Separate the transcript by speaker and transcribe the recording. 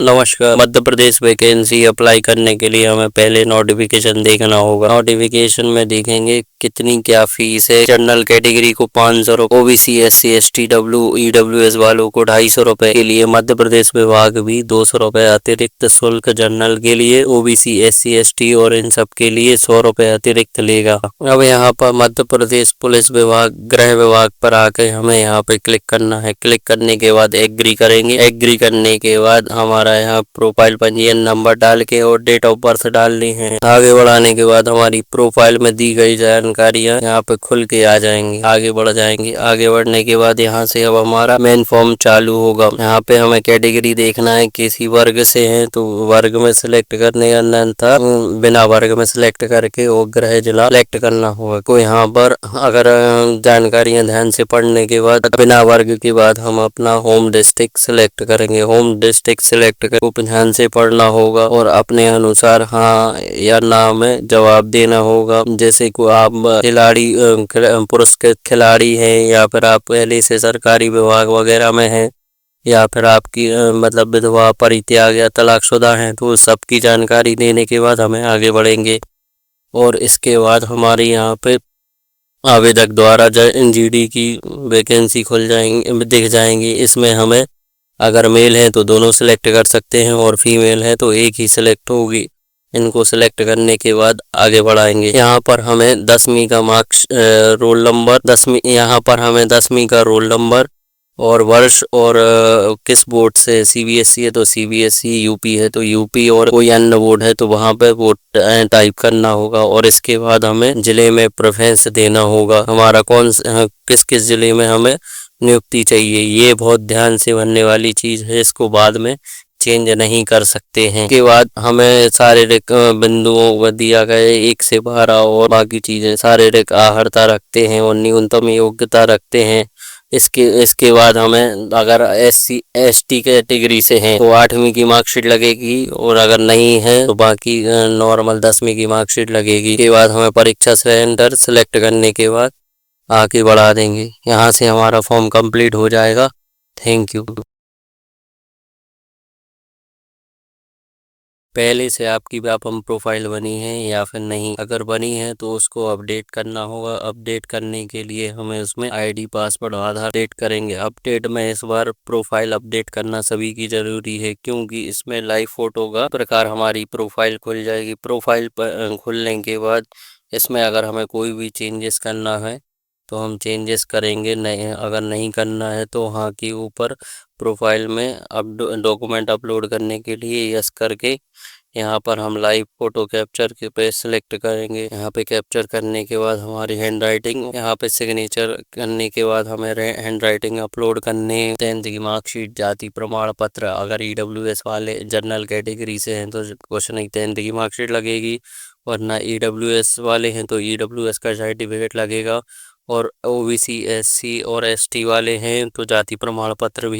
Speaker 1: नमस्कार। Madhya Pradesh vacancy apply करने के लिए हमें पहले नोटिफिकेशन देखना होगा। नोटिफिकेशन में देखेंगे कितनी क्या फीस है। जनरल कैटेगरी को 500 रुपये, ओबीसी SC ST EWS वालों को 250 रुपये के लिए मध्य प्रदेश विभाग भी 200 रुपये अतिरिक्त शुल्क जनरल के लिए, ओबीसी SC ST और इन सब के लिए 100 रुपये अतिरिक्त लेगा। अब यहाँ पर मध्य प्रदेश पुलिस विभाग गृह विभाग पर आकर हमें यहाँ पे क्लिक करना है। क्लिक करने के बाद एग्री करेंगे। एग्री करने के बाद हमारा यहाँ प्रोफाइल पंजीयन नंबर डाल के और डेट ऑफ बर्थ डालनी है। आगे बढ़ाने के बाद हमारी प्रोफाइल में दी गई जानकारियाँ यहाँ पे खुल के आ जाएंगी। आगे बढ़ जाएंगे। आगे बढ़ने के बाद यहाँ से अब हमारा मेन फॉर्म चालू होगा। यहाँ पे हमें कैटेगरी देखना है, किसी वर्ग से है तो वर्ग में सिलेक्ट करने का था, बिना वर्ग में सिलेक्ट करके और गृह जिला सिलेक्ट करना होगा। तो यहाँ पर अगर जानकारियाँ ध्यान से पढ़ने के बाद बिना वर्ग के बाद हम अपना होम डिस्ट्रिक्ट सिलेक्ट करेंगे। होम डिस्ट्रिक्ट सिलेक्ट को ध्यान से पढ़ना होगा और अपने अनुसार हाँ या ना में जवाब देना होगा। जैसे को आप खिलाड़ी पुरस्कृत खिलाड़ी हैं या फिर आप पहले से सरकारी विभाग वगैरह में हैं या फिर आपकी मतलब विधवा, परित्याग या तलाकशुदा हैं, तो सबकी जानकारी देने के बाद हमें आगे बढ़ेंगे। और इसके बाद हमारे यहाँ पे आवेदक द्वारा NGD की वैकेंसी खुल जाएंगी, दिख जाएंगी। इसमें हमें अगर मेल है तो दोनों सिलेक्ट कर सकते हैं और फीमेल है तो एक ही सिलेक्ट होगी। इनको सिलेक्ट करने के बाद आगे बढ़ाएंगे। यहाँ पर हमें 10वीं का मार्क्स रोल नंबर, 10वीं यहाँ पर हमें 10वीं का रोल नंबर और वर्ष और किस बोर्ड से, CBSE है तो CBSE, UP है तो UP और कोई अन्य बोर्ड है तो वहाँ पे बोर्ड टाइप करना होगा। और इसके बाद हमें जिले में प्रेफरेंस देना होगा, हमारा कौन किस किस जिले में हमें नियुक्ति चाहिए। ये बहुत ध्यान से बनने वाली चीज है, इसको बाद में चेंज नहीं कर सकते हैं। के बाद हमें शारीरिक बिंदुओं को दिया गया 1 से 12 और बाकी चीजें शारीरिक अर्हता रखते हैं और न्यूनतम योग्यता रखते हैं। इसके बाद हमें अगर SC ST कैटेगरी से हैं तो 8वीं की मार्कशीट लगेगी और अगर नहीं है तो बाकी नॉर्मल 10वीं की मार्कशीट लगेगी। के बाद हमें परीक्षा सेंटर सिलेक्ट करने के बाद आगे बढ़ा देंगे। यहाँ से हमारा फॉर्म कंप्लीट हो जाएगा। Thank you. पहले से आपकी व्यापम प्रोफाइल बनी है या फिर नहीं, अगर बनी है तो उसको अपडेट करना होगा। अपडेट करने के लिए हमें उसमें ID, पासवर्ड, आधार अपडेट करेंगे। अपडेट में इस बार प्रोफाइल अपडेट करना सभी की जरूरी है, क्योंकि इसमें लाइव फोटो का प्रकार हमारी प्रोफाइल खुल जाएगी। प्रोफाइल पर खुलने के बाद इसमें अगर हमें कोई भी चेंजेस करना है तो हम चेंजेस करेंगे, नहीं अगर नहीं करना है तो वहाँ के ऊपर प्रोफाइल में अब डॉक्यूमेंट अपलोड करने के लिए यस करके यहाँ पर हम लाइव फोटो कैप्चर के पे सिलेक्ट करेंगे। यहाँ पे कैप्चर करने के बाद हमारी हैंड राइटिंग, यहाँ पे सिग्नेचर करने के बाद हमें हैंड राइटिंग अपलोड करने। 10th की मार्कशीट, जाति प्रमाण पत्र, अगर EWS वाले जनरल कैटेगरी से हैं तो कुछ नहीं, 10th की मार्कशीट लगेगी। वरना EWS वाले हैं तो EWS का सर्टिफिकेट लगेगा और OBC SC और ST वाले हैं तो जाति प्रमाण पत्र भी